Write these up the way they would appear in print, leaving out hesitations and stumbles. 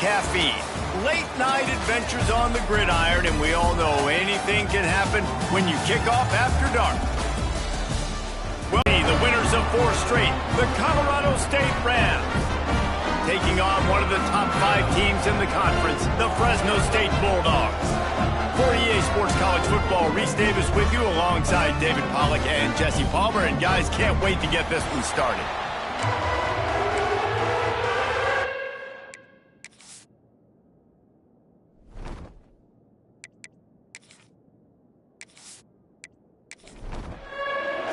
caffeine. Late night adventures on the gridiron, and we all know anything can happen when you kick off after dark. Well, the winners of 4 straight, the Colorado State Rams, taking on one of the top 5 teams in the conference, the Fresno State Bulldogs. For EA Sports College Football, Reese Davis with you alongside David Pollack and Jesse Palmer. And guys, can't wait to get this one started.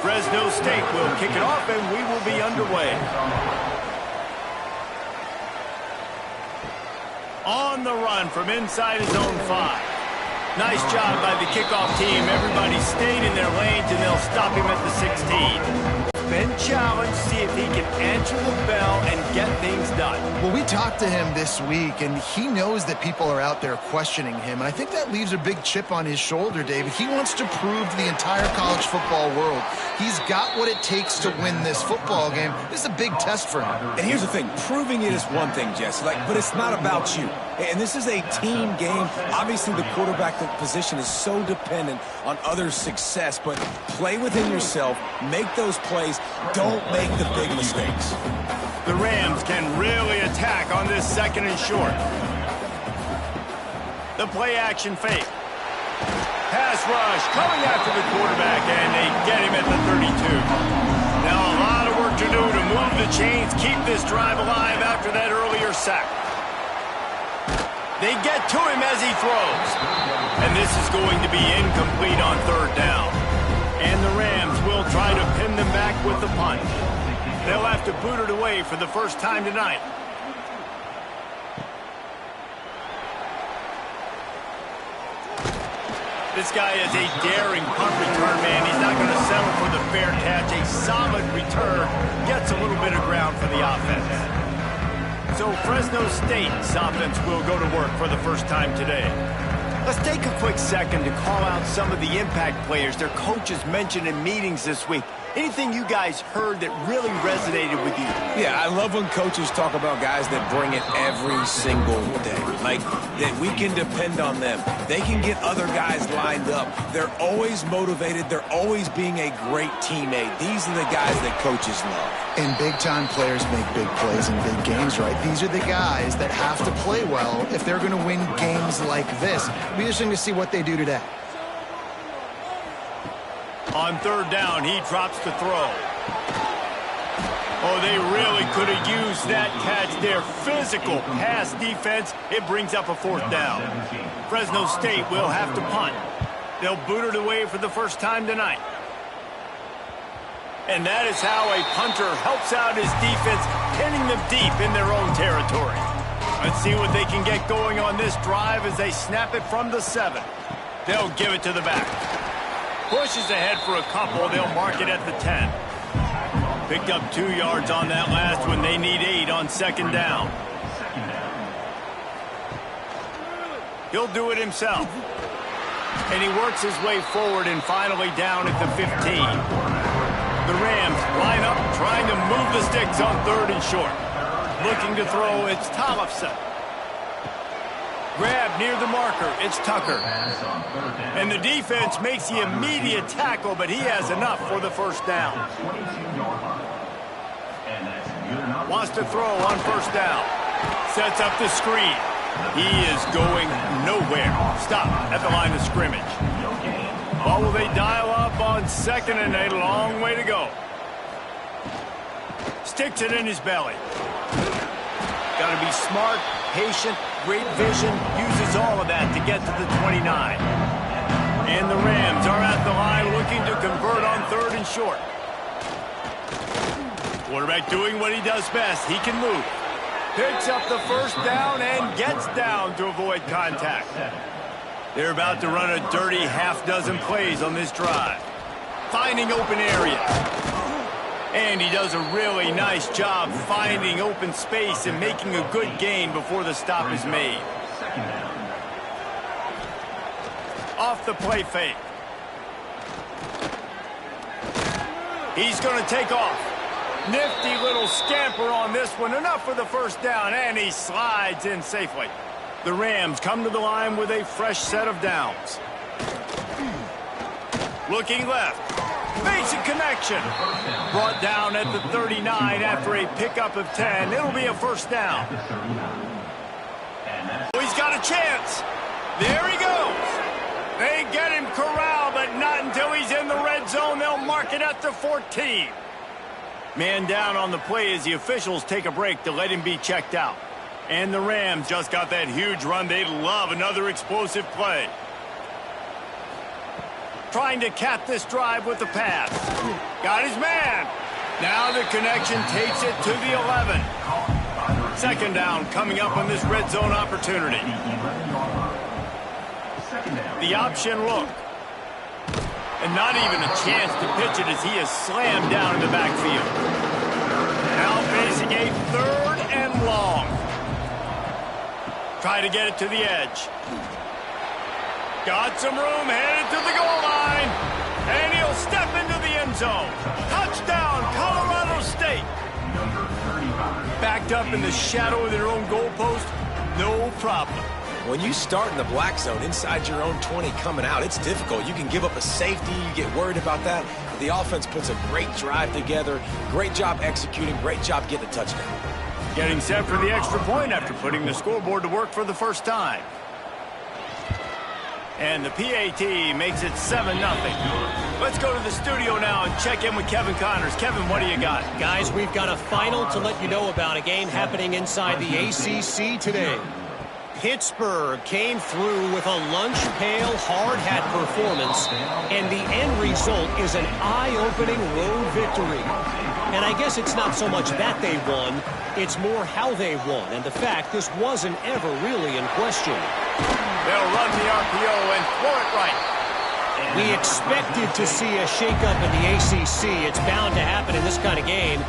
Fresno State will kick it off and we will be underway. On the run from inside his own 5. Nice job by the kickoff team. Everybody stayed in their lanes, and they'll stop him at the 16. Been challenged, see if he can answer the bell and get things done. Well, we talked to him this week, and he knows that people are out there questioning him, and I think that leaves a big chip on his shoulder, David. He wants to prove to the entire college football world he's got what it takes to win this football game. This is a big test for him. And here's the thing, proving it is one thing, Jesse, but it's not about you. And this is a team game. Obviously, the quarterback position is so dependent on others' success, but play within yourself, make those plays, don't make the big mistakes. The Rams can really attack on this 2nd and short. The play action fake. Pass rush coming after the quarterback, and they get him at the 32. Now a lot of work to do to move the chains, keep this drive alive after that earlier sack. They get to him as he throws. And this is going to be incomplete on 3rd down. And the Rams will try to pin them back with the punt. They'll have to boot it away for the first time tonight. This guy is a daring punt return man. He's not going to settle for the fair catch. A solid return. Gets a little bit of ground for the offense. So Fresno State's offense will go to work for the first time today. Let's take a quick second to call out some of the impact players their coaches mentioned in meetings this week. Anything you guys heard that really resonated with you? Yeah, I love when coaches talk about guys that bring it every single day. Like, that we can depend on them. They can get other guys lined up. They're always motivated. They're always being a great teammate. These are the guys that coaches love. And big-time players make big plays in big games, right? These are the guys that have to play well if they're going to win games like this. It'll be interesting to see what they do today. On 3rd down, he drops to throw. Oh, they really could have used that catch there. Physical pass defense. It brings up a 4th down. Fresno State will have to punt. They'll boot it away for the first time tonight. And that is how a punter helps out his defense, pinning them deep in their own territory. Let's see what they can get going on this drive as they snap it from the 7. They'll give it to the back. Pushes ahead for a couple. They'll mark it at the 10. Picked up 2 yards on that last one. They need 8 on 2nd down. He'll do it himself. And he works his way forward and finally down at the 15. The Rams line up, trying to move the sticks on 3rd and short. Looking to throw, it's Tcfssl. Grab near the marker, it's Tucker. And the defense makes the immediate tackle, but he has enough for the 1st down. Wants to throw on 1st down. Sets up the screen. He is going nowhere. Stop at the line of scrimmage. Or will they dial up on 2nd and a long way to go? Sticks it in his belly. Got to be smart, patient, great vision, uses all of that to get to the 29. And the Rams are at the line looking to convert on 3rd and short. Quarterback doing what he does best. He can move. Picks up the 1st down and gets down to avoid contact. They're about to run a dirty half-dozen plays on this drive. Finding open areas. And he does a really nice job finding open space and making a good gain before the stop is made. Off the play fake. He's going to take off. Nifty little scamper on this one. Enough for the first down, and he slides in safely. The Rams come to the line with a fresh set of downs. Looking left. Basic connection. Brought down at the 39 after a pickup of 10. It'll be a first down. Oh, he's got a chance. There he goes. They get him corralled, but not until he's in the red zone. They'll mark it at the 14. Man down on the play as the officials take a break to let him be checked out. And the Rams just got that huge run. They'd love another explosive play. Trying to cap this drive with the pass. Got his man. Now the connection takes it to the 11. Second down coming up on this red zone opportunity. The option look. And not even a chance to pitch it as he is slammed down in the backfield. Now facing a third and long. Try to get it to the edge. Got some room, headed to the goal line. And he'll step into the end zone. Touchdown, Colorado State. Backed up in the shadow of their own goalpost, no problem. When you start in the black zone inside your own 20 coming out, it's difficult. You can give up a safety. You get worried about that. The offense puts a great drive together. Great job executing. Great job getting a touchdown. Getting set for the extra point after putting the scoreboard to work for the first time. And the PAT makes it 7-0. Let's go to the studio now and check in with Kevin Connors. Kevin, what do you got? Guys, we've got a final to let you know about, a game happening inside the ACC today. Pittsburgh came through with a lunch pail hard hat performance, and the end result is an eye-opening road victory. And I guess it's not so much that they won, it's more how they won, and the fact this wasn't ever really in question. They'll run the RPO and throw it right. We expected to see a shakeup in the ACC. It's bound to happen in this kind of game.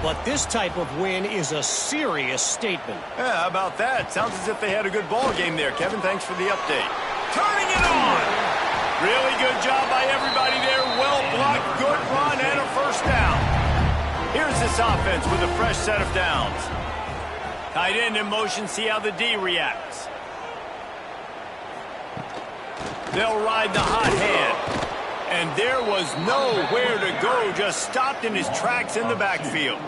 But this type of win is a serious statement. Yeah, how about that? Sounds as if they had a good ball game there. Kevin, thanks for the update. Turning it on! Really good job by everybody there. Well blocked, good run, and a first down. Here's this offense with a fresh set of downs. Tight end in motion, see how the D reacts. They'll ride the hot hand. And there was nowhere to go, just stopped in his tracks in the backfield.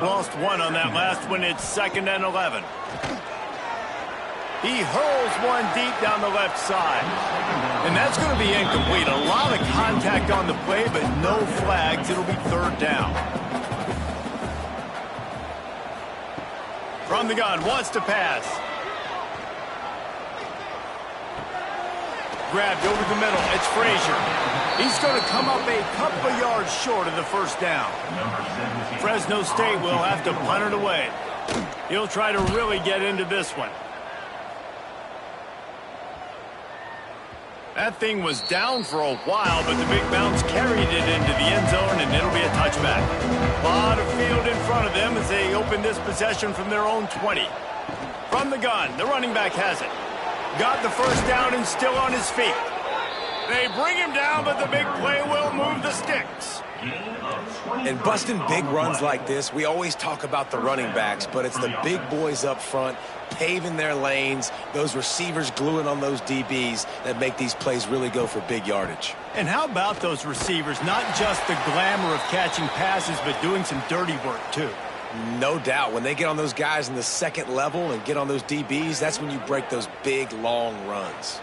Lost one on that last one. It's 2nd and 11. He hurls one deep down the left side. And that's going to be incomplete. A lot of contact on the play, but no flags. It'll be 3rd down. From the gun, wants to pass. Grabbed over the middle. It's Frazier. He's going to come up a couple of yards short of the first down. Fresno State will have to punt it away. He'll try to really get into this one. That thing was down for a while, but the big bounce carried it into the end zone, and it'll be a touchback. A lot of field in front of them as they open this possession from their own 20. From the gun, the running back has it. Got the first down and still on his feet. They bring him down, but the big play will move the sticks. And busting big runs like this, we always talk about the running backs, but it's the big boys up front, paving their lanes, those receivers gluing on those DBs that make these plays really go for big yardage. And how about those receivers? Not just the glamour of catching passes, but doing some dirty work, too. No doubt. When they get on those guys in the second level and get on those DBs, that's when you break those big, long runs.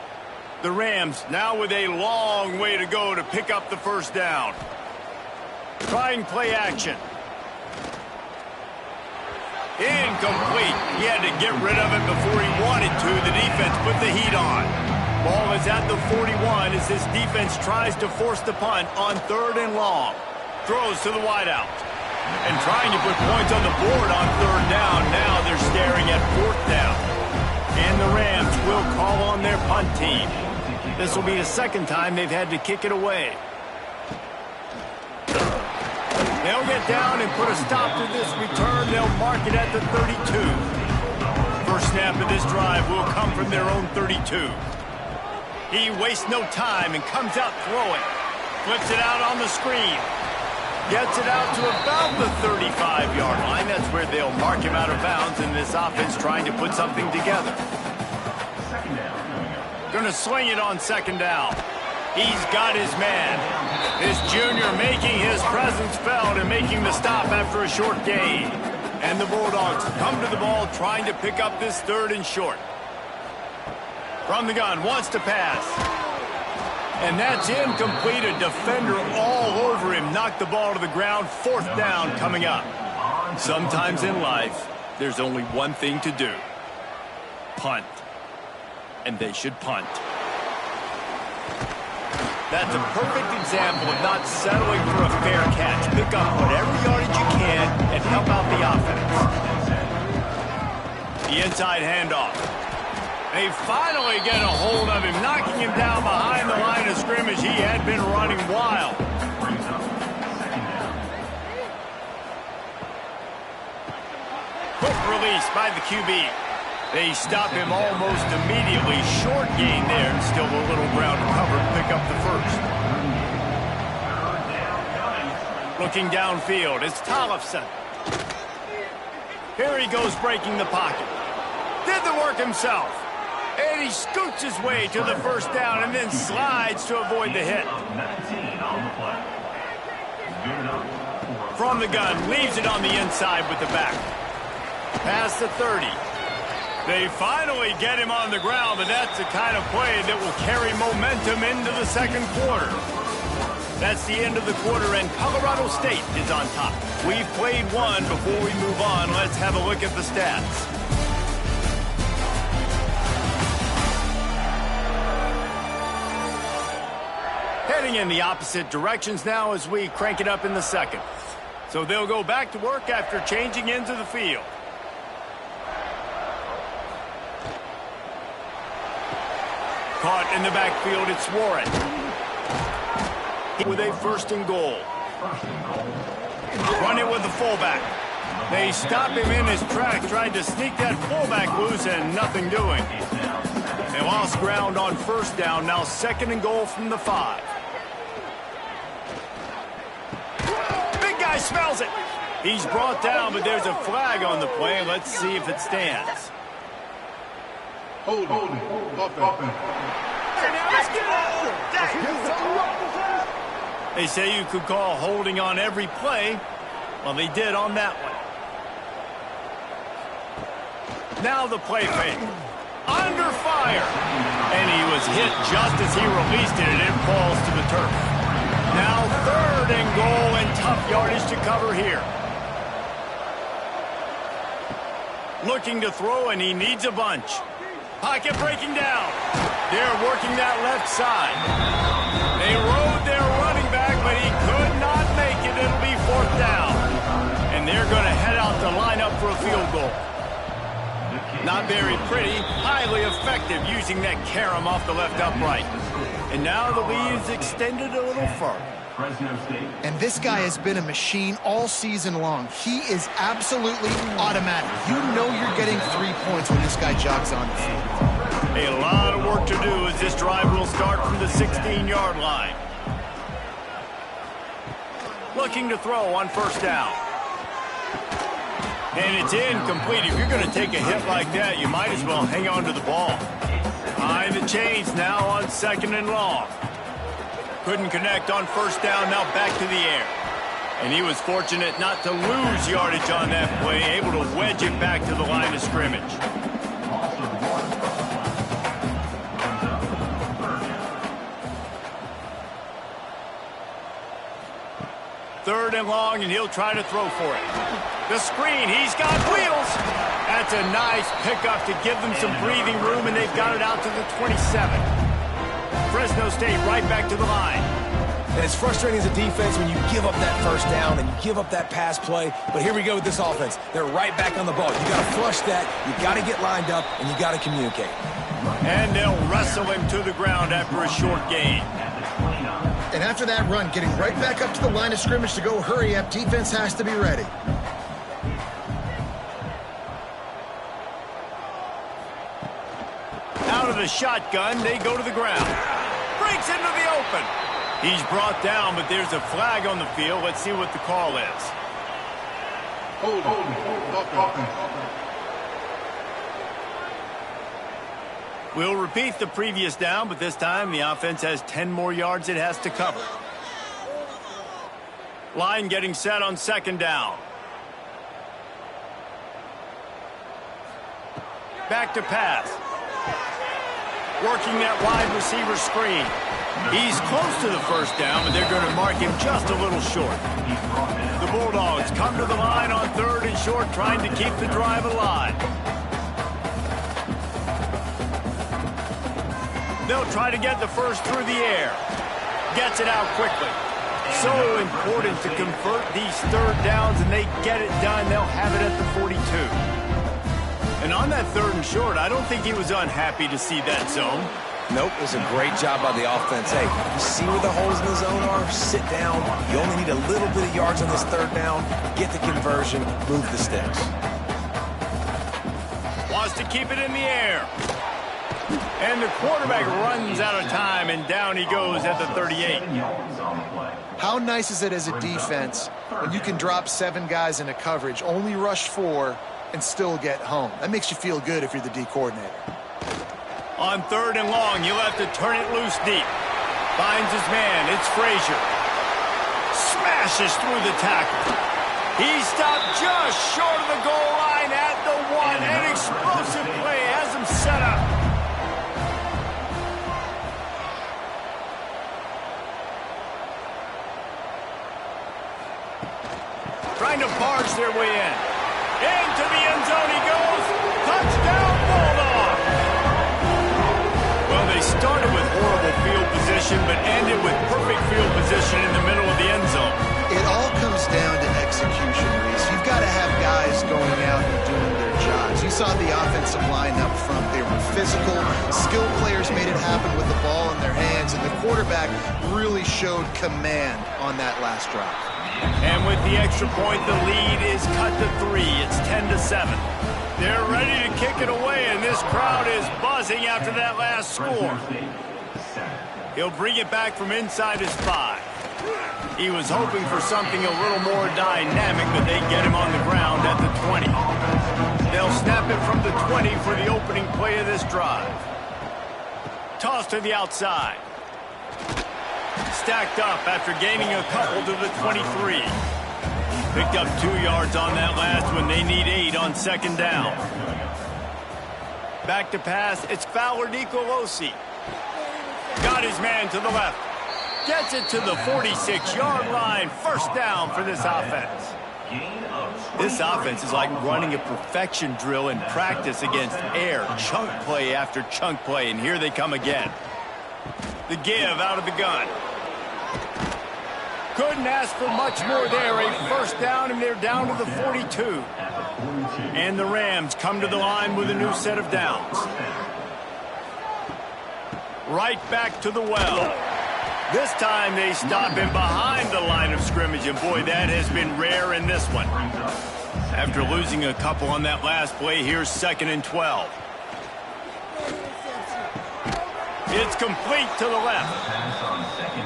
The Rams now with a long way to go to pick up the first down. Trying play action. Incomplete. He had to get rid of it before he wanted to. The defense put the heat on. Ball is at the 41 as this defense tries to force the punt on 3rd and long. Throws to the wideout. And trying to put points on the board on 3rd down. Now they're staring at 4th down. And the Rams will call on their punt team. This will be the 2nd time they've had to kick it away. They'll get down and put a stop to this return. They'll mark it at the 32. First snap of this drive will come from their own 32. He wastes no time and comes out throwing. Flips it out on the screen. Gets it out to about the 35-yard line. That's where they'll mark him out of bounds in this offense trying to put something together. Gonna swing it on second down. He's got his man. This junior making his presence felt and making the stop after a short gain. And the Bulldogs come to the ball trying to pick up this third and short. From the gun, wants to pass. And that's incomplete. A defender all over him. Knocked the ball to the ground. Fourth down coming up. Sometimes in life, there's only one thing to do. Punt. And they should punt. That's a perfect example of not settling for a fair catch. Pick up whatever yardage you can and help out the offense. The inside handoff. They finally get a hold of him, knocking him down behind the line of scrimmage. He had been running wild. Quick release by the QB. They stop him almost immediately. Short gain there, and still a little ground to cover to pick up the first. Looking downfield, it's Tcfssl. Here he goes breaking the pocket. Did the work himself. And he scoots his way to the first down and then slides to avoid the hit. From the gun, leaves it on the inside with the back. Past the 30. They finally get him on the ground, but that's the kind of play that will carry momentum into the second quarter. That's the end of the quarter, and Colorado State is on top. We've played one. Before we move on, let's have a look at the stats. Heading in the opposite directions now as we crank it up in the second. So they'll go back to work after changing into the field. Caught in the backfield, it's Warren. With a first and goal. Run it with the fullback. They stop him in his tracks, tried to sneak that fullback loose and nothing doing. They lost ground on first down, now second and goal from the 5. Big guy smells it. He's brought down, but there's a flag on the play. Let's see if it stands. Hold up. They say you could call holding on every play. Well, they did on that one. Now the play fake. Under fire. And he was hit just as he released it, and it falls to the turf. Now third and goal, and tough yardage to cover here. Looking to throw, and he needs a bunch. Pocket breaking down. They're working that left side. They rode their running back, but he could not make it. It'll be fourth down. And they're going to head out to line up for a field goal. Not very pretty, highly effective using that carom off the left upright. And now the lead is extended a little further. And this guy has been a machine all season long. He is absolutely automatic. You know you're getting 3 points when this guy jogs on the field. A lot of work to do as this drive will start from the 16-yard line. Looking to throw on first down. And it's incomplete. If you're going to take a hit like that, you might as well hang on to the ball. Behind the chains now on second and long. Couldn't connect on first down, now back to the air. And he was fortunate not to lose yardage on that play, able to wedge it back to the line of scrimmage. Third and long, and he'll try to throw for it. The screen, he's got wheels. That's a nice pickup to give them some breathing room, and they've got it out to the 27. Fresno State right back to the line. And it's frustrating as a defense when you give up that first down and you give up that pass play. But here we go with this offense. They're right back on the ball. You got to flush that, you got to get lined up, and you got to communicate. And they'll wrestle him to the ground after a short gain. And after that run, getting right back up to the line of scrimmage to go hurry up, defense has to be ready. Out of the shotgun, they go to the ground. Breaks into the open. He's brought down, but there's a flag on the field. Let's see what the call is. We'll repeat the previous down, but this time the offense has 10 more yards it has to cover. Line getting set on second down. Back to pass. Working that wide receiver screen. He's close to the first down, but they're going to mark him just a little short. The Bulldogs come to the line on third and short, trying to keep the drive alive. They'll try to get the first through the air. Gets it out quickly. So important to convert these third downs, and they get it done. They'll have it at the 42. And on that third and short, I don't think he was unhappy to see that zone. Nope, it was a great job by the offense. Hey, you see where the holes in the zone are? Sit down. You only need a little bit of yards on this third down. Get the conversion. Move the sticks. Wants to keep it in the air. And the quarterback runs out of time, and down he goes at the 38. How nice is it as a defense when you can drop 7 guys into coverage, only rush 4, and still get home? That makes you feel good if you're the D coordinator. On third and long, you'll have to turn it loose deep. Finds his man. It's Frazier. Smashes through the tackle. He stopped just short of the goal line at the 1. An explosive play has him set up. Trying to barge their way in. Into the end zone he goes. Touchdown, Bulldogs. Well, they started with horrible field position, but ended with perfect field position in the middle of the end zone. It all comes down to execution, Reese. You've got to have guys going out and doing their jobs. You saw the offensive line up front. They were physical. Skilled players made it happen with the ball in their hands, and the quarterback really showed command on that last drive. And with the extra point, the lead is cut to 3. It's 10-7. They're ready to kick it away, and this crowd is buzzing after that last score. He'll bring it back from inside his 5. He was hoping for something a little more dynamic, but they get him on the ground at the 20. They'll snap it from the 20 for the opening play of this drive. Toss to the outside. Stacked up after gaining a couple to the 23. Picked up 2 yards on that last one. They need 8 on second down. Back to pass. It's Fowler Nicolosi. Got his man to the left. Gets it to the 46-yard line. First down for this offense. This offense is like running a perfection drill in practice against air. Chunk play after chunk play, and here they come again. The give out of the gun. Couldn't ask for much more there. A first down, and they're down to the 42. And the Rams come to the line with a new set of downs. Right back to the well. This time they stop him behind the line of scrimmage, and boy, that has been rare in this one. After losing a couple on that last play, here's 2nd and 12. It's complete to the left.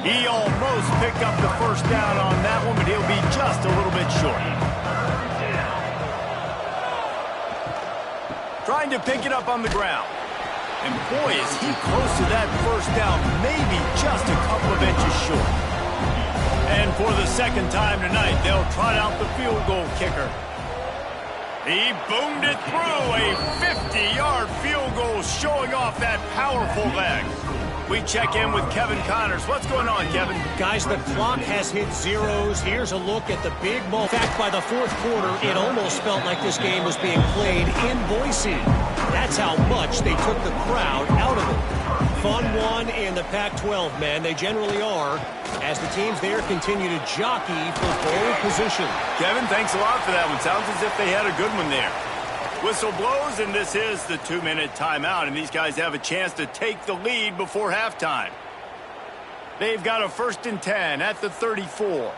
He almost picked up the first down on that one, but he'll be just a little bit short. Trying to pick it up on the ground. And boy, is he close to that first down, maybe just a couple of inches short. And for the second time tonight, they'll trot out the field goal kicker. He boomed it through, a 50-yard field goal showing off that powerful leg. We check in with Kevin Connors. What's going on, Kevin? Guys, the clock has hit zeros. Here's a look at the big moment. In fact, by the fourth quarter, it almost felt like this game was being played in Boise. That's how much they took the crowd out of it. Fun one in the Pac-12, man. They generally are, as the teams there continue to jockey for pole position. Kevin, thanks a lot for that one. Sounds as if they had a good one there. Whistle blows, and this is the 2-minute timeout, and these guys have a chance to take the lead before halftime. They've got a 1st and 10 at the 34.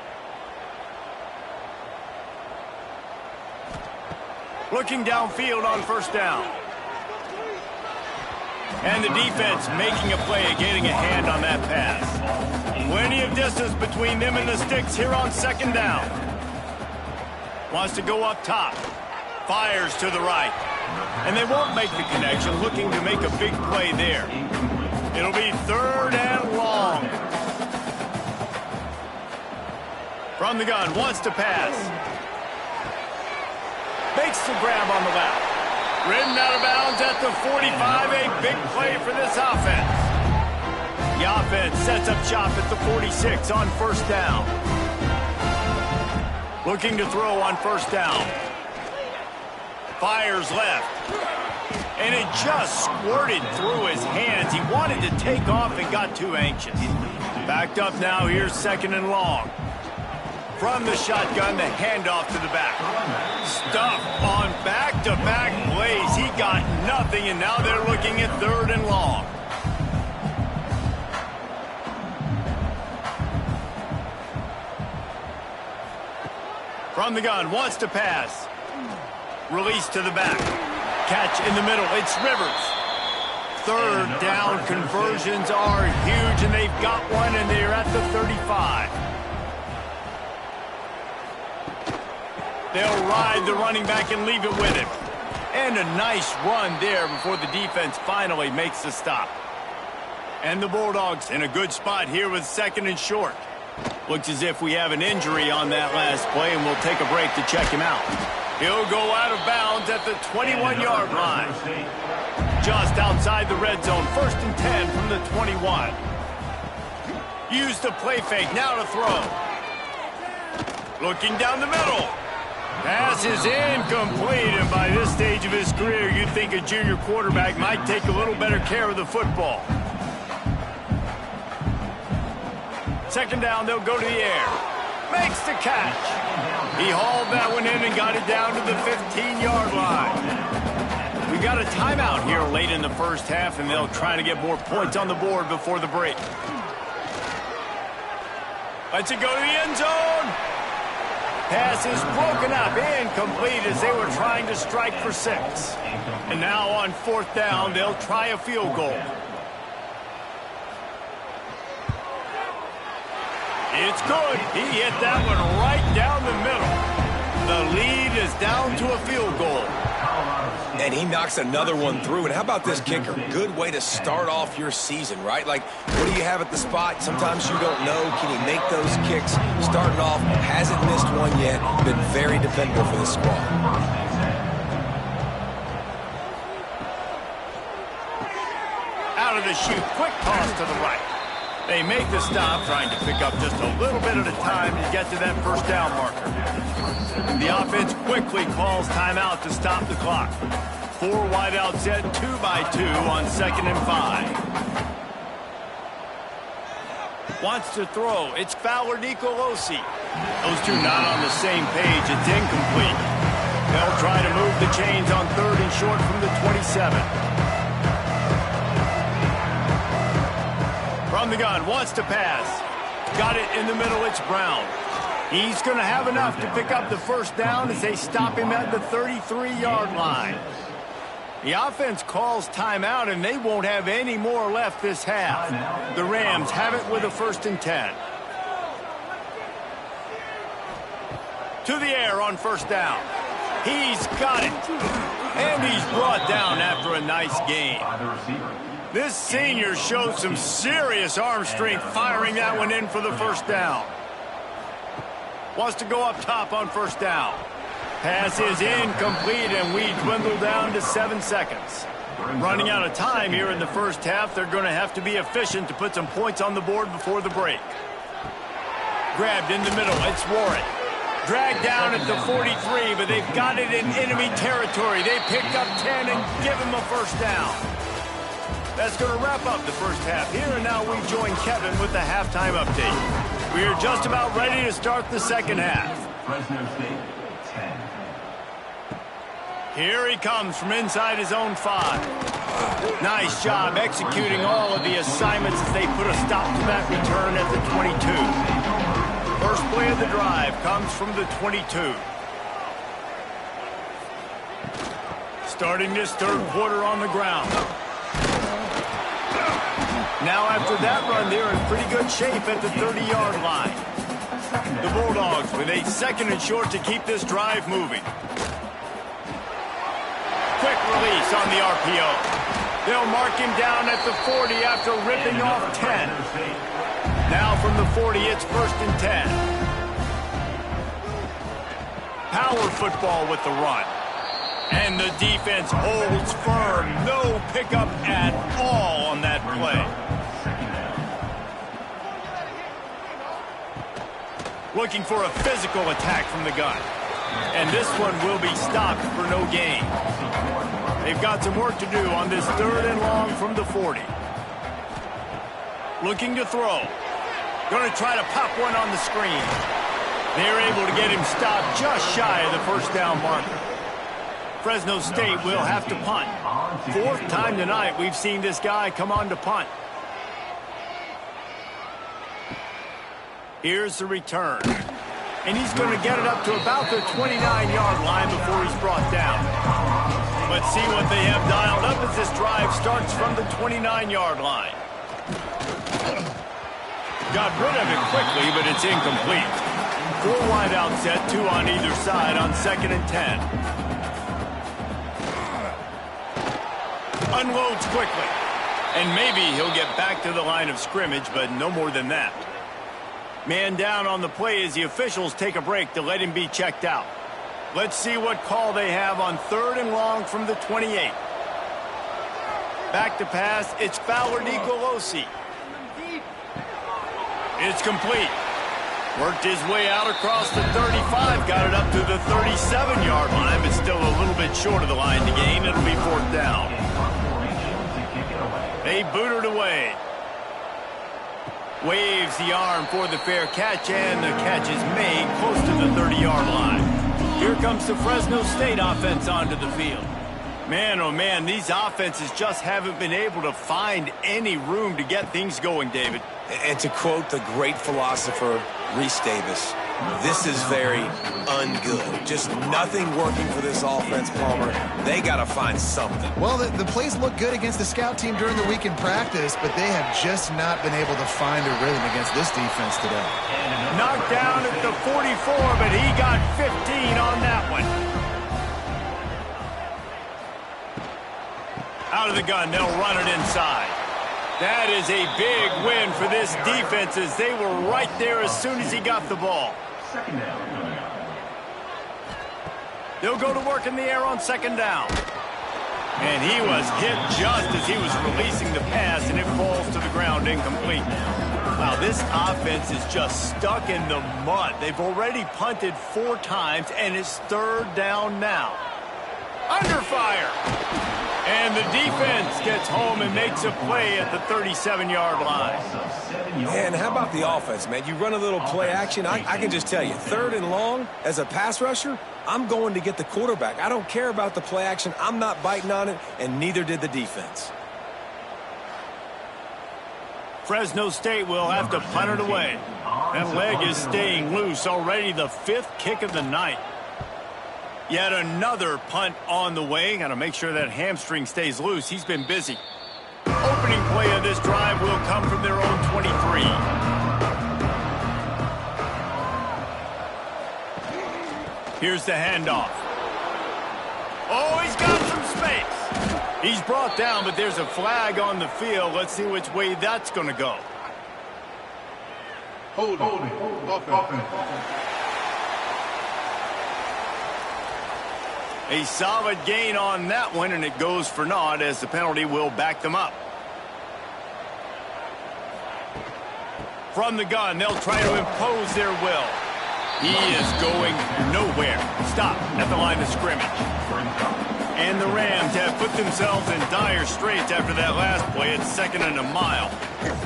Looking downfield on first down. And the defense making a play of getting a hand on that pass. Plenty of distance between them and the sticks here on second down. Wants to go up top. Fires to the right. And they won't make the connection, looking to make a big play there. It'll be 3rd and long. From the gun, wants to pass. Makes the grab on the left. Ridden out of bounds at the 45, a big play for this offense. The offense sets up shop at the 46 on first down. Looking to throw on first down. Fires left. And it just squirted through his hands. He wanted to take off and got too anxious. Backed up now, here's 2nd and long. From the shotgun, the handoff to the back. Stuffed on back-to-back plays. He got nothing, and now they're looking at 3rd and long. From the gun, wants to pass. Release to the back. Catch in the middle. It's Rivers. 3rd down conversions are huge, and they've got one, and they're at the 35. They'll ride the running back and leave it with him. And a nice run there before the defense finally makes the stop. And the Bulldogs in a good spot here with 2nd and short. Looks as if we have an injury on that last play, and we'll take a break to check him out. He'll go out of bounds at the 21-yard line. Just outside the red zone, 1st and 10 from the 21. Use the play fake, now to throw. Looking down the middle. Pass is incomplete, and by this stage of his career, you'd think a junior quarterback might take a little better care of the football. 2nd down, they'll go to the air. Makes the catch. He hauled that one in and got it down to the 15-yard line. We got a timeout here late in the first half, and they'll try to get more points on the board before the break. Lets it go to the end zone. Pass is broken up, incomplete as they were trying to strike for 6. And now on 4th down, they'll try a field goal. It's good. He hit that one right down the middle. The lead is down to a field goal. And he knocks another one through. And how about this kicker? Good way to start off your season, right? Like, what do you have at the spot? Sometimes you don't know. Can he make those kicks? Starting off, hasn't missed one yet. Been very dependable for the squad. Out of the chute, quick toss to the right. They make the stop, trying to pick up just a little bit at a time to get to that 1st down marker. The offense quickly calls timeout to stop the clock. 4 wideouts set, 2 by 2 on 2nd and 5. Wants to throw. It's Fowler Nicolosi. Those two not on the same page. It's incomplete. They'll try to move the chains on 3rd and short from the 27. From the gun, wants to pass. Got it in the middle, it's Brown. He's going to have enough to pick up the 1st down as they stop him at the 33-yard line. The offense calls timeout, and they won't have any more left this half. The Rams have it with a 1st and 10. To the air on 1st down. He's got it. And he's brought down after a nice gain. This senior showed some serious arm strength firing that one in for the 1st down. Wants to go up top on 1st down. Pass is incomplete, and we dwindle down to 7 seconds. Running out of time here in the first half, they're going to have to be efficient to put some points on the board before the break. Grabbed in the middle, it's Warren. Dragged down at the 43, but they've got it in enemy territory. They picked up 10 and give him a 1st down. That's going to wrap up the first half here, and now we join Kevin with the halftime update. We are just about ready to start the second half. Fresno State, 10. Here he comes from inside his own 5. Nice job executing all of the assignments as they put a stop to that return at the 22. First play of the drive comes from the 22. Starting this third quarter on the ground. Now after that run, they're in pretty good shape at the 30-yard line. The Bulldogs with a 2nd and short to keep this drive moving. Quick release on the RPO. They'll mark him down at the 40 after ripping off 10. Now from the 40, it's 1st and 10. Power football with the run. And the defense holds firm. No pickup at all on that play. Looking for a physical attack from the gun. And this one will be stopped for no gain. They've got some work to do on this 3rd and long from the 40. Looking to throw. Going to try to pop one on the screen. They're able to get him stopped just shy of the 1st down marker. Fresno State will have to punt. 4th time tonight we've seen this guy come on to punt. Here's the return. And he's going to get it up to about the 29-yard line before he's brought down. Let's see what they have dialed up as this drive starts from the 29-yard line. Got rid of it quickly, but it's incomplete. 4 wide out set, 2 on either side on 2nd and 10. Unloads quickly. And maybe he'll get back to the line of scrimmage, but no more than that. Man down on the play as the officials take a break to let him be checked out. Let's see what call they have on 3rd and long from the 28. Back to pass, it's Fowler Nicolosi. It's complete. Worked his way out across the 35, got it up to the 37-yard line, but still a little bit short of the line to gain. It'll be 4th down. They boot it away. Waves the arm for the fair catch, and the catch is made close to the 30-yard line. Here comes the Fresno State offense onto the field. Man, oh man, these offenses just haven't been able to find any room to get things going, David. And to quote the great philosopher Reese Davis, this is very ungood. Just nothing working for this offense, Palmer. They got to find something. Well, the plays look good against the scout team during the week in practice, but they have just not been able to find a rhythm against this defense today. Knocked down at the 44, but he got 15 on that one. Out of the gun, they'll run it inside. That is a big win for this defense as they were right there as soon as he got the ball. They'll go to work in the air on 2nd down. And he was hit just as he was releasing the pass, and it falls to the ground incomplete. Wow, this offense is just stuck in the mud. They've already punted 4 times, and it's 3rd down now. Under fire. And the defense gets home and makes a play at the 37-yard line. Man, how about the offense, man? You run a little play action. I can just tell you, 3rd and long, as a pass rusher, I'm going to get the quarterback. I don't care about the play action. I'm not biting on it, and neither did the defense. Fresno State will have to punt it away. That leg is staying loose already, the 5th kick of the night. Yet another punt on the way. Got to make sure that hamstring stays loose. He's been busy. Opening play of this drive will come from their own 23. Here's the handoff. Oh, he's got some space. He's brought down, but there's a flag on the field. Let's see which way that's going to go. Holding. A solid gain on that one, and it goes for naught as the penalty will back them up. From the gun, they'll try to impose their will. He is going nowhere. Stop at the line of scrimmage. And the Rams have put themselves in dire straits after that last play. It's 2nd and a mile.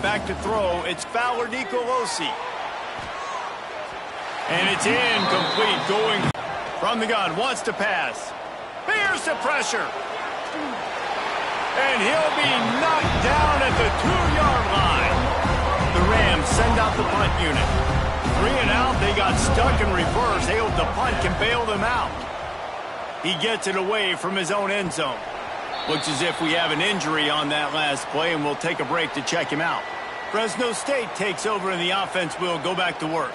Back to throw, it's Fowler Nicolosi. And it's incomplete, going from the gun, wants to pass. Bears the pressure. And he'll be knocked down at the 2-yard line. The Rams send out the punt unit. 3 and out, they got stuck in reverse. They hope the punt can bail them out. He gets it away from his own end zone. Looks as if we have an injury on that last play, and we'll take a break to check him out. Fresno State takes over, and the offense will go back to work.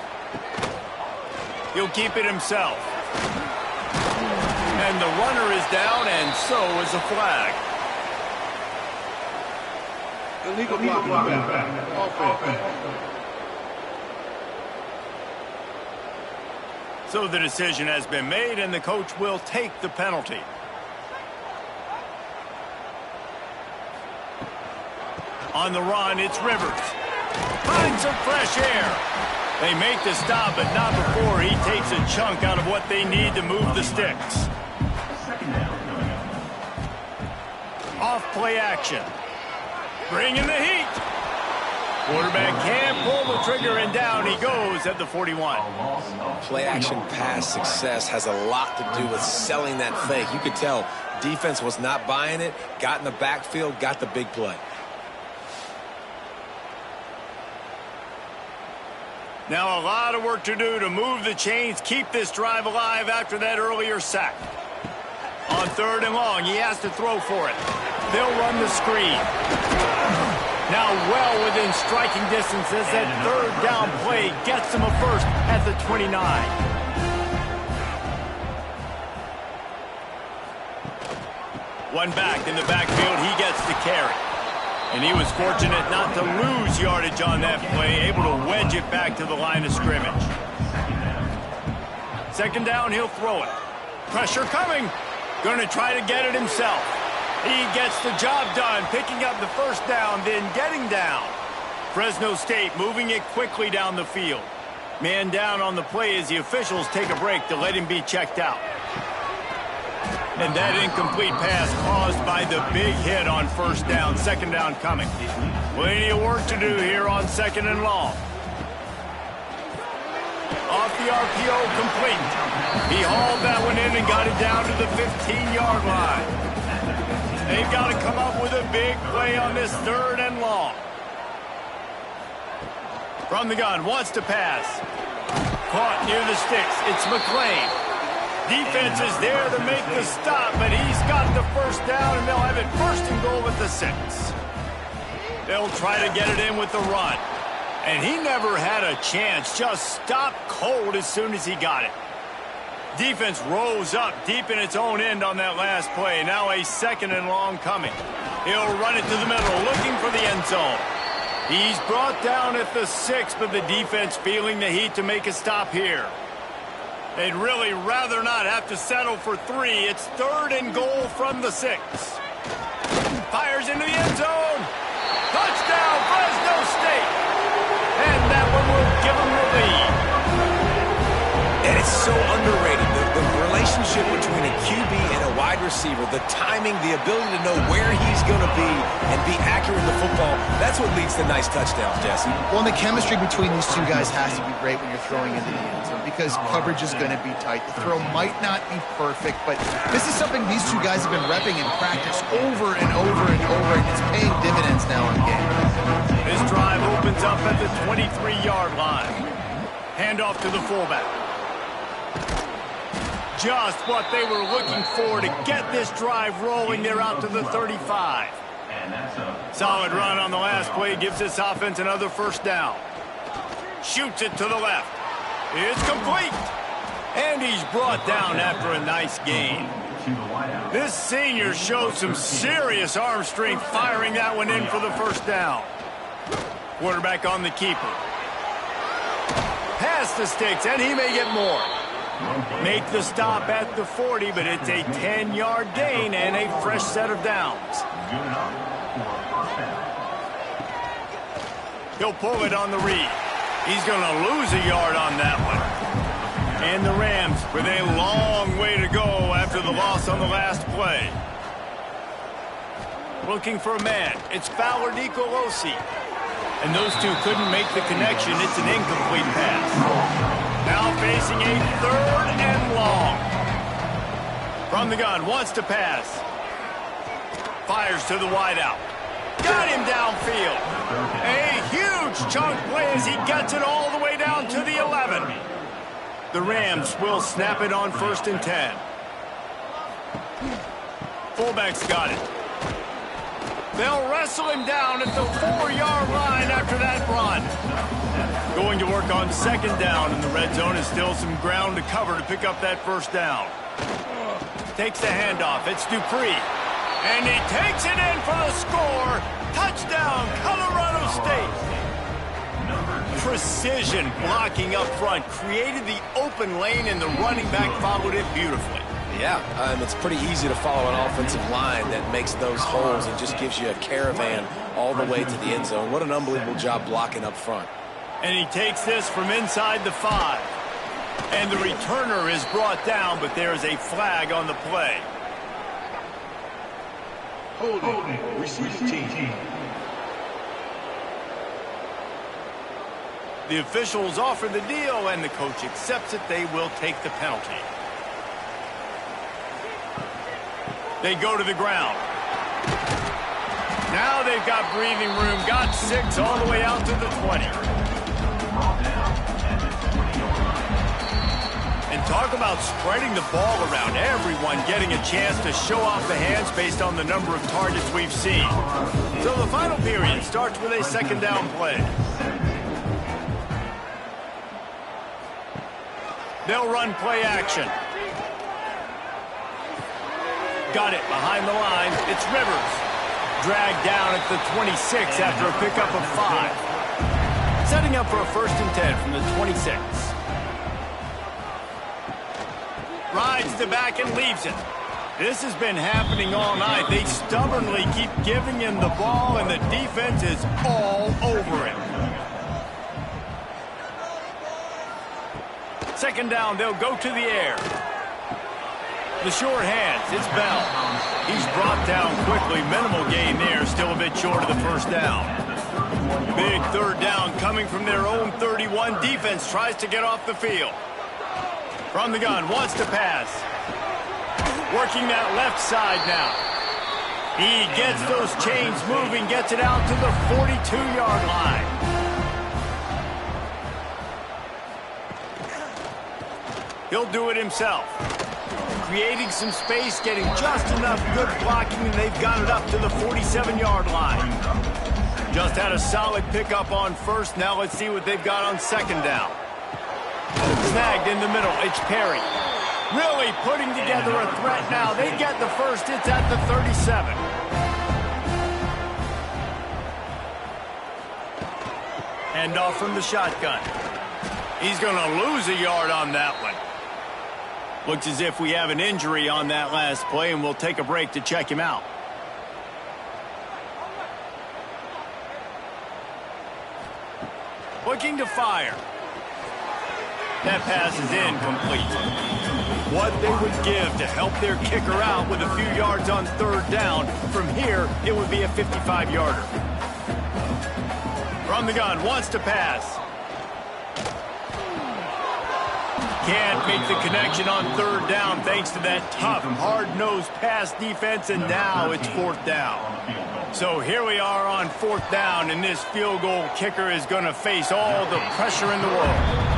He'll keep it himself. And the runner is down, and so is the flag. Illegal blocking back. Offense. So the decision has been made, and the coach will take the penalty. On the run, it's Rivers. Finds some fresh air. They make the stop, but not before he takes a chunk out of what they need to move the sticks. Off play action. Bringing the heat. Quarterback can't pull the trigger, and down he goes at the 41. Play action pass success has a lot to do with selling that fake. You could tell defense was not buying it, got in the backfield, got the big play. Now a lot of work to do to move the chains, keep this drive alive after that earlier sack. On 3rd and long, he has to throw for it. They'll run the screen. Now well within striking distance as that 3rd down play gets them a first at the 29. One back in the backfield, he gets the carry. And he was fortunate not to lose yardage on that play, able to wedge it back to the line of scrimmage. 2nd down, he'll throw it. Pressure coming. Going to try to get it himself. He gets the job done, picking up the 1st down, then getting down. Fresno State moving it quickly down the field. Man down on the play as the officials take a break to let him be checked out. And that incomplete pass caused by the big hit on 1st down. 2nd down coming. Plenty of work to do here on 2nd and long. Off the RPO, complete. He hauled that one in and got it down to the 15-yard line. They've got to come up with a big play on this 3rd and long. From the gun, wants to pass. Caught near the sticks. It's McClain. Defense is there to make the stop, but he's got the 1st down, and they'll have it 1st and goal at the 6. They'll try to get it in with the run. And he never had a chance, just stopped cold as soon as he got it. Defense rose up deep in its own end on that last play. Now a 2nd and long coming. He'll run it to the middle, looking for the end zone. He's brought down at the 6, but the defense feeling the heat to make a stop here. They'd really rather not have to settle for 3. It's 3rd and goal from the 6. Fires into the end zone. Touchdown, Fresno State. And that one will give them the lead. And it's so underrated. The relationship between a QB and a wide receiver, the timing, the ability to know where he's going to be and be accurate with the football, that's what leads to nice touchdowns, Jesse. Well, and the chemistry between these two guys has to be great when you're throwing into the end zone because coverage is going to be tight. The throw might not be perfect, but this is something these two guys have been repping in practice over and over and over, and it's paying dividends now in games. This drive opens up at the 23-yard line. Handoff to the fullback. Just what they were looking for to get this drive rolling. They're out to the 35. Solid run on the last play gives this offense another 1st down. Shoots it to the left. It's complete. And he's brought down after a nice gain. This senior shows some serious arm strength firing that one in for the 1st down. Quarterback on the keeper. Past the sticks, and he may get more. Make the stop at the 40, but it's a 10-yard gain and a fresh set of downs. He'll pull it on the read. He's going to lose a yard on that one. And the Rams with a long way to go after the loss on the last play. Looking for a man. It's Fowler Nicolosi. And those two couldn't make the connection. It's an incomplete pass. Now facing a 3rd and long. From the gun, wants to pass. Fires to the wideout. Got him downfield. A huge chunk play as he gets it all the way down to the 11. The Rams will snap it on 1st and 10. Fullback's got it. They'll wrestle him down at the 4-yard line after that run. Going to work on second down in the red zone is still some ground to cover to pick up that first down. Takes the handoff. It's Dupree. And he takes it in for the score. Touchdown, Colorado State. Precision blocking up front. Created the open lane, and the running back followed it beautifully. Yeah, it's pretty easy to follow an offensive line that makes those holes and just gives you a caravan all the way to the end zone. What an unbelievable job blocking up front. And he takes this from inside the 5. And the returner is brought down, but there is a flag on the play. Holding. Receiving team. The officials offer the deal, and the coach accepts it. They will take the penalty. They go to the ground. Now they've got breathing room. Got 6 all the way out to the 20. And talk about spreading the ball around. Everyone getting a chance to show off the hands based on the number of targets we've seen. So the final period starts with a second down play. They'll run play action. Got it behind the line. It's Rivers. Dragged down at the 26 after a pickup of 5. Setting up for a 1st and 10 from the 26. Rides the back and leaves it. This has been happening all night. They stubbornly keep giving him the ball, and the defense is all over him. Second down, they'll go to the air. The short hands, it's Bell. He's brought down quickly. Minimal gain there, still a bit short of the first down. Big third down coming from their own 31. Defense tries to get off the field. From the gun, wants to pass. Working that left side now. He gets those chains moving, gets it out to the 42-yard line. He'll do it himself. Creating some space, getting just enough good blocking, and they've got it up to the 47-yard line. Just had a solid pickup on first. Now let's see what they've got on second down. Snagged in the middle. It's Perry. Really putting together a threat now. They get the first. It's at the 37. Hand off from the shotgun. He's going to lose a yard on that one. Looks as if we have an injury on that last play, and we'll take a break to check him out. Looking to fire. That pass is incomplete. What they would give to help their kicker out with a few yards on third down. From here, it would be a 55-yarder. From the gun, wants to pass. Can't make the connection on third down thanks to that tough, hard-nosed pass defense, and now it's fourth down. So here we are on fourth down, and this field goal kicker is going to face all the pressure in the world.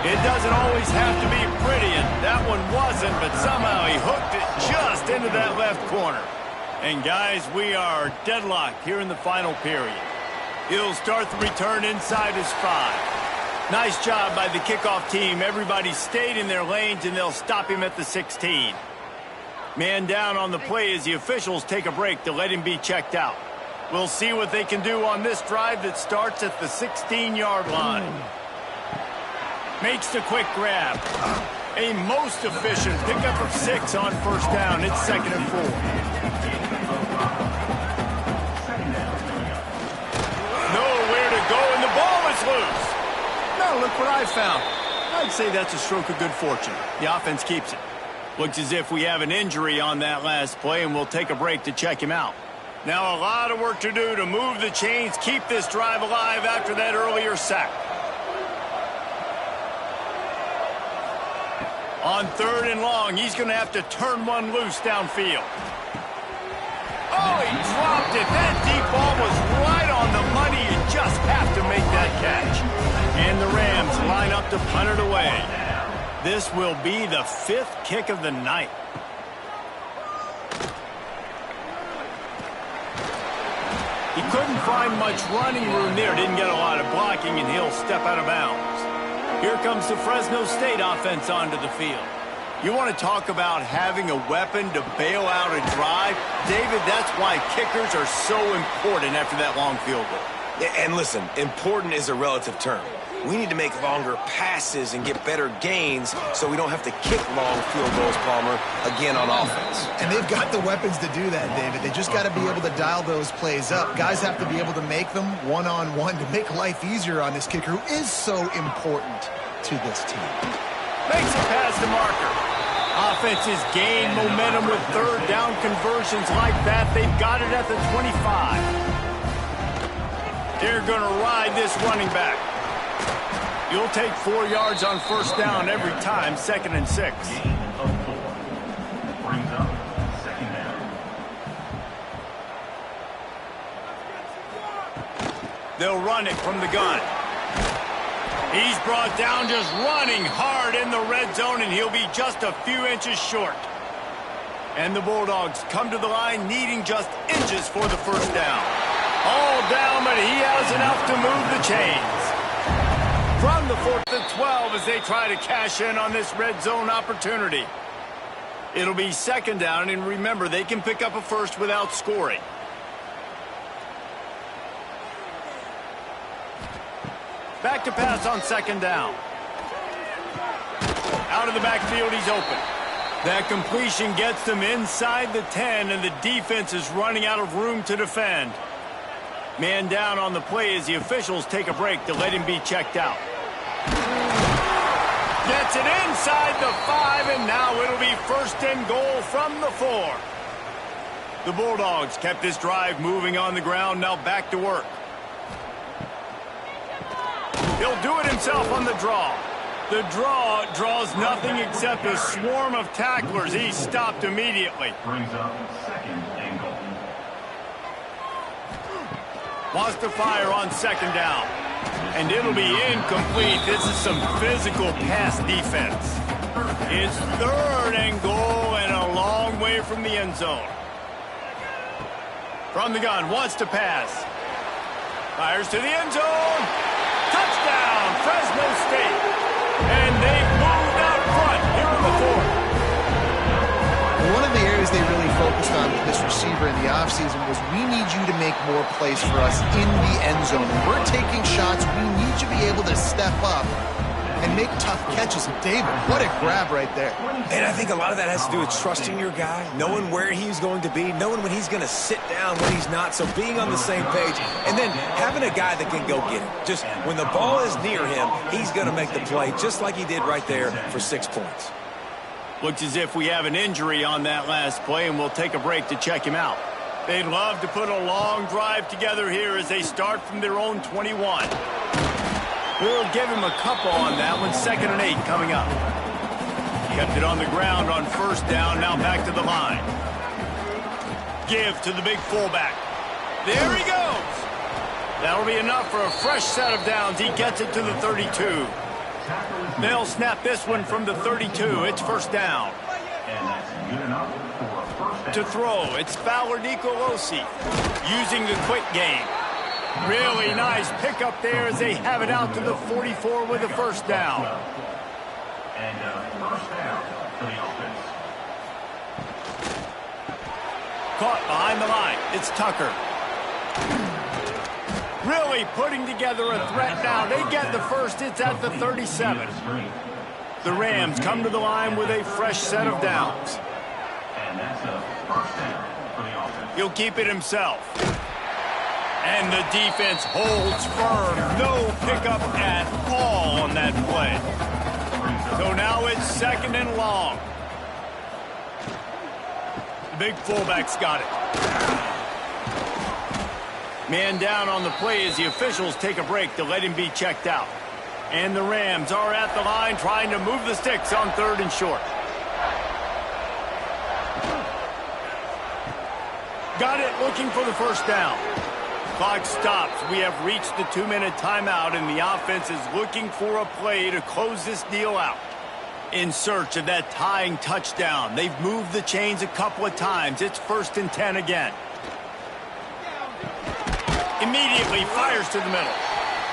It doesn't always have to be pretty, and that one wasn't, but somehow he hooked it just into that left corner. And guys, we are deadlocked here in the final period. He'll start the return inside his 5. Nice job by the kickoff team. Everybody stayed in their lanes, and they'll stop him at the 16. Man down on the play as the officials take a break to let him be checked out. We'll see what they can do on this drive that starts at the 16-yard line. Makes the quick grab. A most efficient pickup of 6 on first down. It's 2nd and 4. Nowhere to go, and the ball is loose. Now look what I found. I'd say that's a stroke of good fortune. The offense keeps it. Looks as if we have an injury on that last play, and we'll take a break to check him out. Now a lot of work to do to move the chains, keep this drive alive after that earlier sack. On third and long, he's going to have to turn one loose downfield. Oh, he dropped it. That deep ball was right on the money. You just have to make that catch. And the Rams line up to punt it away. This will be the 5th kick of the night. Couldn't find much running room there. Didn't get a lot of blocking, and he'll step out of bounds. Here comes the Fresno State offense onto the field. You want to talk about having a weapon to bail out a drive? David, that's why kickers are so important after that long field goal. And listen, important is a relative term. We need to make longer passes and get better gains so we don't have to kick long field goals, Palmer, again on offense. And they've got the weapons to do that, David. They just got to be able to dial those plays up. Guys have to be able to make them one-on-one to make life easier on this kicker who is so important to this team. Makes a pass to Marker. Offenses gain momentum with third down conversions like that. They've got it at the 25. They're going to ride this running back. You'll take 4 yards on first down every time, 2nd and 6. Brings up 2nd down. They'll run it from the gun. He's brought down just running hard in the red zone, and he'll be just a few inches short. And the Bulldogs come to the line needing just inches for the first down. All down, but he has enough to move the chains. From the 4th and 12 as they try to cash in on this red zone opportunity. It'll be 2nd down, and remember, they can pick up a first without scoring. Back to pass on 2nd down. Out of the backfield, he's open. That completion gets them inside the 10, and the defense is running out of room to defend. Man down on the play as the officials take a break to let him be checked out. Gets it inside the 5, and now it'll be 1st and goal from the 4. The Bulldogs kept this drive moving on the ground, now back to work. He'll do it himself on the draw. The draw draws nothing except a swarm of tacklers. He's stopped immediately. Brings up 2nd and goal. Wants to fire on 2nd down. And it'll be incomplete. This is some physical pass defense. It's 3rd and goal and a long way from the end zone. From the gun, wants to pass. Fires to the end zone. Touchdown, Fresno State. And they've moved out front here in the 4th. One of the areas they really focused on with this receiver in the offseason was we need you to make more plays for us in the end zone. When we're taking shots, we need you to be able to step up and make tough catches. David, what a grab right there. And I think a lot of that has to do with trusting your guy, knowing where he's going to be, knowing when he's going to sit down, when he's not, so being on the same page, and then having a guy that can go get it. Just when the ball is near him, he's going to make the play, just like he did right there for 6 points. Looks as if we have an injury on that last play, and we'll take a break to check him out. They'd love to put a long drive together here as they start from their own 21. We'll give him a couple on that one. 2nd and 8 coming up. Kept it on the ground on 1st down. Now back to the line. Give to the big fullback. There he goes. That'll be enough for a fresh set of downs. He gets it to the 32. They'll snap this one from the 32. It's 1st down. And that's good enough for a first down. To throw, it's Fowler Nicolosi using the quick game. Really nice pickup there as they have it out to the 44 with a 1st down. And 1st down for the offense. Caught behind the line. It's Tucker. Really putting together a threat now. They get the first. It's at the 37. The Rams come to the line with a fresh set of downs. And that's a 1st down for the offense. He'll keep it himself. And the defense holds firm. No pickup at all on that play. So now it's 2nd and long. The big fullback's got it. Man down on the play as the officials take a break to let him be checked out. And the Rams are at the line trying to move the sticks on 3rd and short. Got it, looking for the 1st down. Clock stops. We have reached the 2-minute timeout, and the offense is looking for a play to close this deal out. In search of that tying touchdown. They've moved the chains a couple of times. It's 1st and 10 again. Immediately fires to the middle.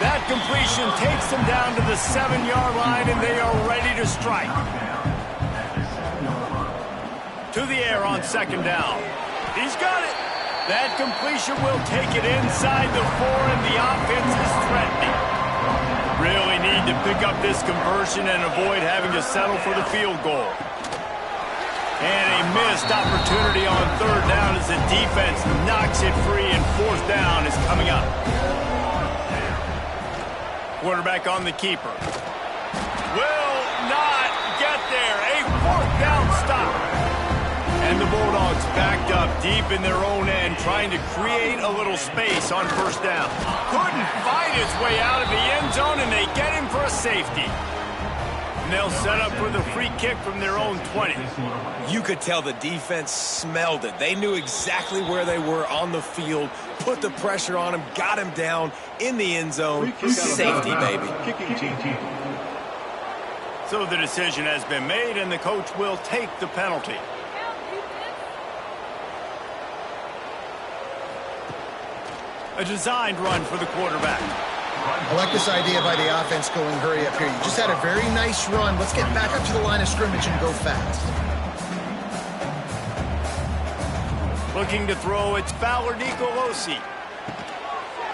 That completion takes them down to the 7-yard line, and they are ready to strike. To the air on second down. He's got it. That completion will take it inside the 4, and the offense is threatening. Really need to pick up this conversion and avoid having to settle for the field goal. And a missed opportunity on third down as the defense knocks it free, and fourth down is coming up. Quarterback on the keeper. Will not get there. A fourth down stop. And the Bulldogs backed up deep in their own end, trying to create a little space on first down. Couldn't find his way out of the end zone, and they get him for a safety. And they'll set up for the free kick from their own 20. You could tell the defense smelled it. They knew exactly where they were on the field, put the pressure on him, got him down in the end zone. Safety, baby. So the decision has been made, and the coach will take the penalty. A designed run for the quarterback. I like this idea by the offense going hurry up here. You just had a very nice run. Let's get back up to the line of scrimmage and go fast. Looking to throw, it's Fowler Nicolosi.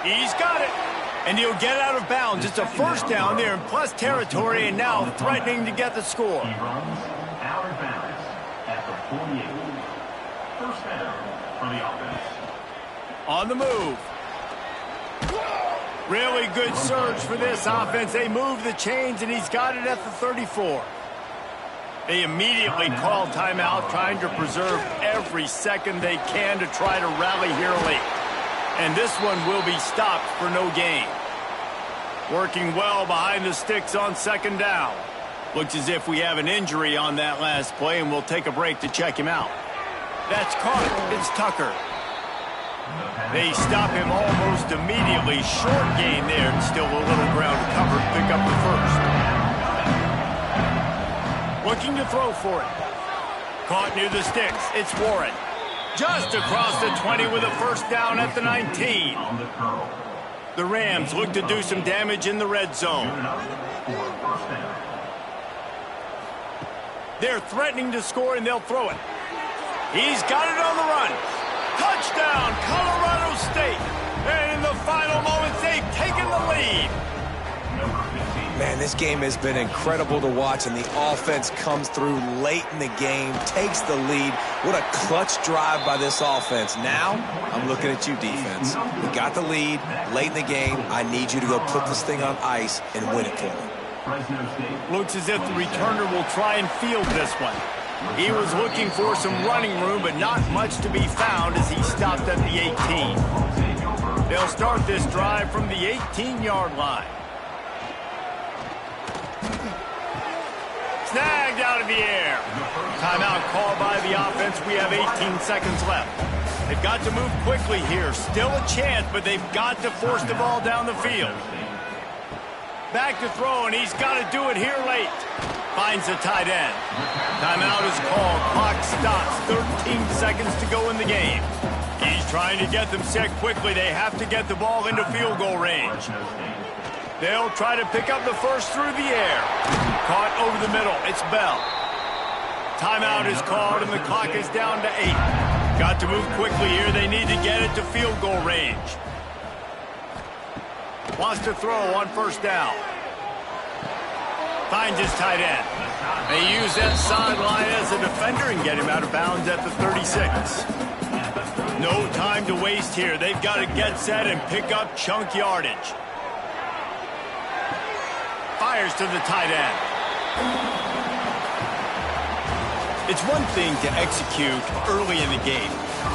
He's got it. And he'll get out of bounds. It's a first down there in plus territory, and now threatening to get the score. He runs out of bounds at the 48. First down for the offense. On the move. Really good surge for this offense. They move the chains, and he's got it at the 34. They immediately call timeout, trying to preserve every second they can to try to rally here late. And this one will be stopped for no gain. Working well behind the sticks on second down. Looks as if we have an injury on that last play, and we'll take a break to check him out. That's caught. It's Tucker. They stop him almost immediately. Short gain there, and still a little ground to cover to pick up the first. Looking to throw for it. Caught near the sticks. It's Warren. Just across the 20 with a first down at the 19. The Rams look to do some damage in the red zone. They're threatening to score, and they'll throw it. He's got it on the run. Touchdown, Colorado State. And in the final moments, they've taken the lead. Man, this game has been incredible to watch, and the offense comes through late in the game, takes the lead. What a clutch drive by this offense. Now, I'm looking at you, defense. You got the lead late in the game. I need you to go put this thing on ice and win it for me. Looks as if the returner will try and field this one. He was looking for some running room, but not much to be found as he stopped at the 18. They'll start this drive from the 18-yard line. Snagged out of the air. Timeout called by the offense. We have 18 seconds left. They've got to move quickly here. Still a chance, but they've got to force the ball down the field. Back to throw, and he's got to do it here late. Finds the tight end. Timeout is called. Clock stops. 13 seconds to go in the game. He's trying to get them set quickly. They have to get the ball into field goal range. They'll try to pick up the first through the air. Caught over the middle. It's Bell. Timeout is called, and the clock is down to 8. Got to move quickly here. They need to get it to field goal range. Wants to throw on first down. Finds his tight end. They use that sideline as a defender and get him out of bounds at the 36. No time to waste here. They've got to get set and pick up chunk yardage. Fires to the tight end. It's one thing to execute early in the game.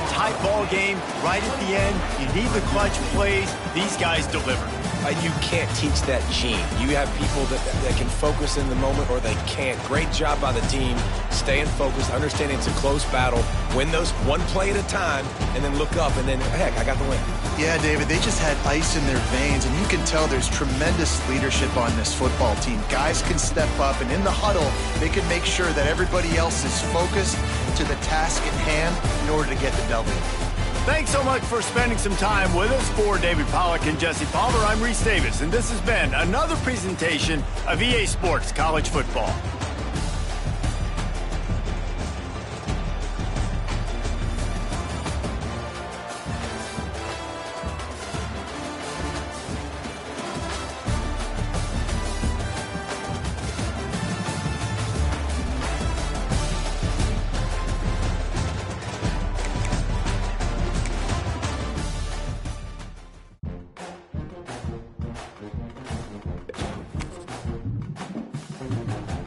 Tight ball game, right at the end, you need the clutch plays. These guys deliver. You can't teach that gene. You have people that can focus in the moment, or they can't. Great job by the team, staying focused, understanding it's a close battle, win those one play at a time, and then look up, and then, heck, I got the win. Yeah, David, they just had ice in their veins, and you can tell there's tremendous leadership on this football team. Guys can step up, and in the huddle, they can make sure that everybody else is focused to the task at hand in order to get the W. Thanks so much for spending some time with us. For David Pollack and Jesse Palmer, I'm Reese Davis, and this has been another presentation of EA Sports College Football.